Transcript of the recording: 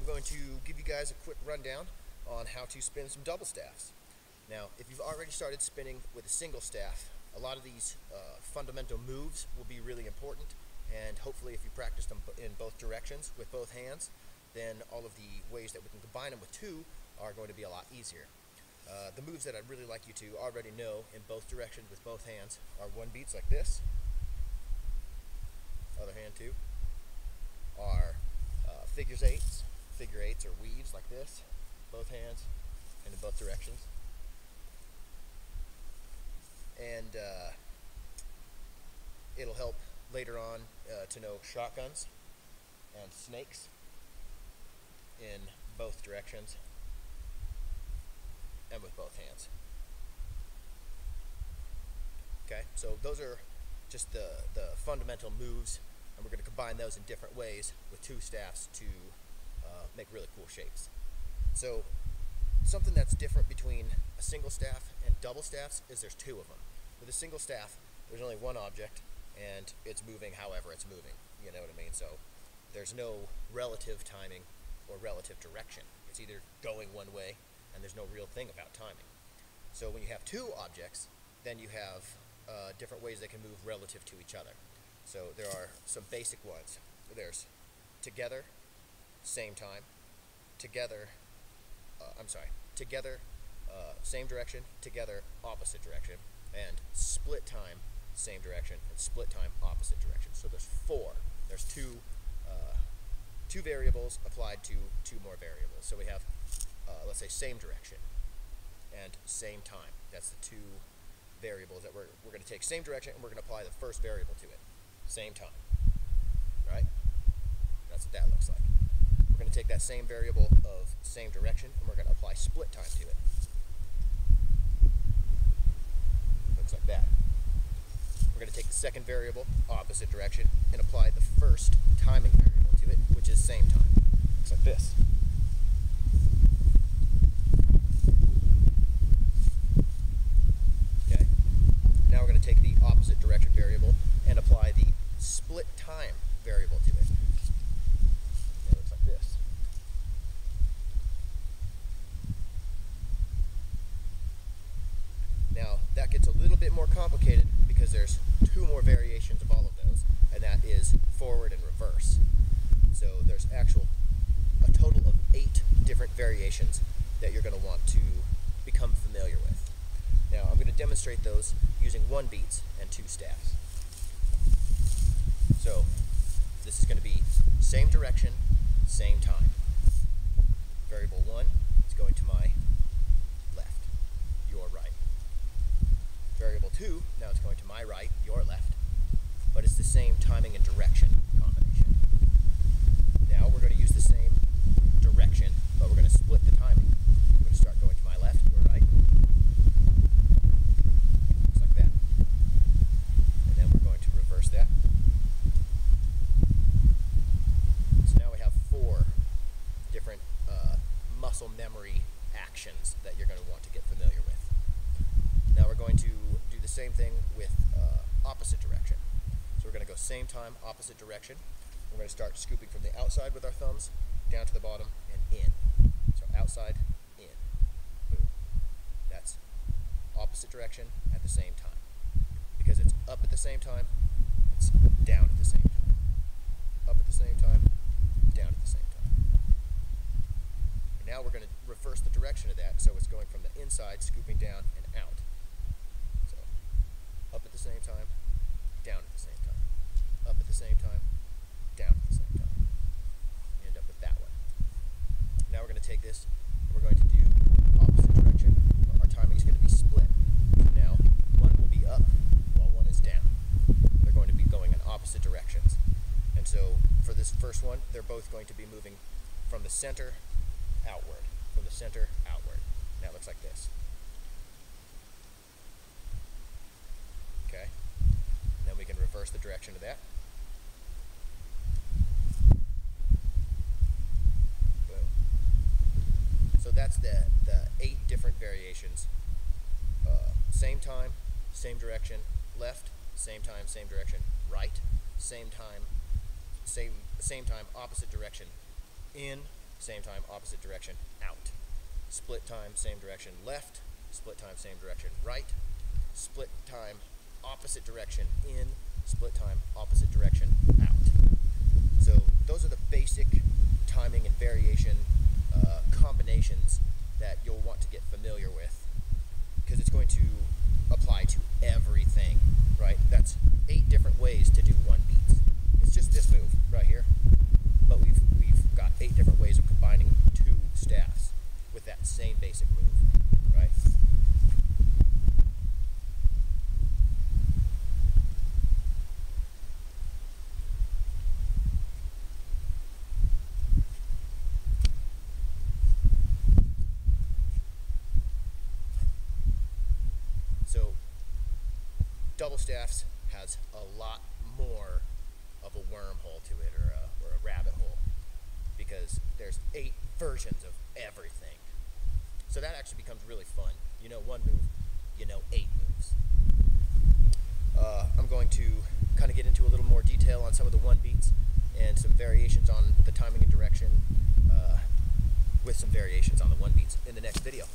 going to give you guys a quick rundown on how to spin some double staffs. Now, if you've already started spinning with a single staff, a lot of these fundamental moves will be really important, and hopefully if you practice them in both directions with both hands, then all of the ways that we can combine them with two are going to be a lot easier. The moves that I'd really like you to already know in both directions with both hands are one beats like this, other hand too, are figure eights or weaves like this, both hands and in both directions. And it'll help later on to know shotguns and snakes in both directions and with both hands. Okay, so those are just the fundamental moves, and we're going to combine those in different ways with two staffs to make really cool shapes. So something that's different between a single staff and double staffs is there's two of them. With a single staff, there's only one object, and it's moving however it's moving. You know what I mean? So there's no relative timing or relative direction. It's either going one way, and there's no real thing about timing. So when you have two objects, then you have different ways they can move relative to each other. So there are some basic ones. There's together, same time, together, same direction, together, opposite direction, and split time, same direction, and split time, opposite direction. So there's four. There's two variables applied to two more variables. So we have, let's say, same direction and same time. That's the two variables that we're going to take same direction, and we're going to apply the first variable to it. Same time, right? That's what that looks like. We're going to take that same variable of same direction, and we're going to apply split time to it. Looks like that. We're going to take the second variable, opposite direction, and apply the first timing variable to it, which is same time. Looks like this. Okay. Now we're going to take the opposite direction variable and apply the split time variable to it. It looks like this. Now that gets a little bit more complicated because there's two more variations of all of those, and that is forward and reverse. So there's a total of 8 different variations that you're going to want to become familiar with. Now I'm going to demonstrate those using one beats and two staffs. So this is going to be same direction, same time. Variable 1 is going to my left, your right. Variable 2, now it's going to my right, your left, but it's the same timing and direction combination. Now we're going to use the same direction, but we're going to split the timing. I'm going to start going to my left, your right, just like that. And then we're going to reverse that. So now we have 4 different muscle memory actions that you're going to want to get familiar with. Now we're going to do the same thing with opposite direction. So we're going to go same time, opposite direction. We're going to start scooping from the outside with our thumbs, down to the bottom, and in. So outside, in, boom. That's opposite direction at the same time. Because it's up at the same time, it's down at the same time. Up at the same time, down at the same time. And now we're going to reverse the direction of that, so it's going from the inside, scooping down, and out. So up at the same time, down at the same time. Up at the same time, down at the same time. You end up with that one. Now we're going to take this, and we're going to do opposite direction. Our timing is going to be split. Now, one will be up while one is down. They're going to be going in opposite directions. And so for this first one, they're both going to be moving from the center outward. From the center outward. Now it looks like this. Okay. Then we can reverse the direction of that. Boom. So that's the 8 different variations. Same time, same direction, left, same time, same direction, right, same time, opposite direction, in, same time, opposite direction, out. Split time, same direction, left. Split time, same direction, right. Split time, opposite direction, in. Split time, opposite direction, out. So those are the basic timing and variation combinations that you'll want to get familiar with, because it's going to apply to everything, right? That's 8 different ways to do one beat. It's just this move right here, but we've got 8 different ways of combining 2 staffs with that same basic move, right? So double staffs has a lot more of a wormhole to it, or a rabbit hole, because there's 8 versions of everything. So that actually becomes really fun. You know 1 move, you know 8 moves. I'm going to kind of get into a little more detail on some of the 1 beats and some variations on the timing and direction with some variations on the 1 beats in the next video.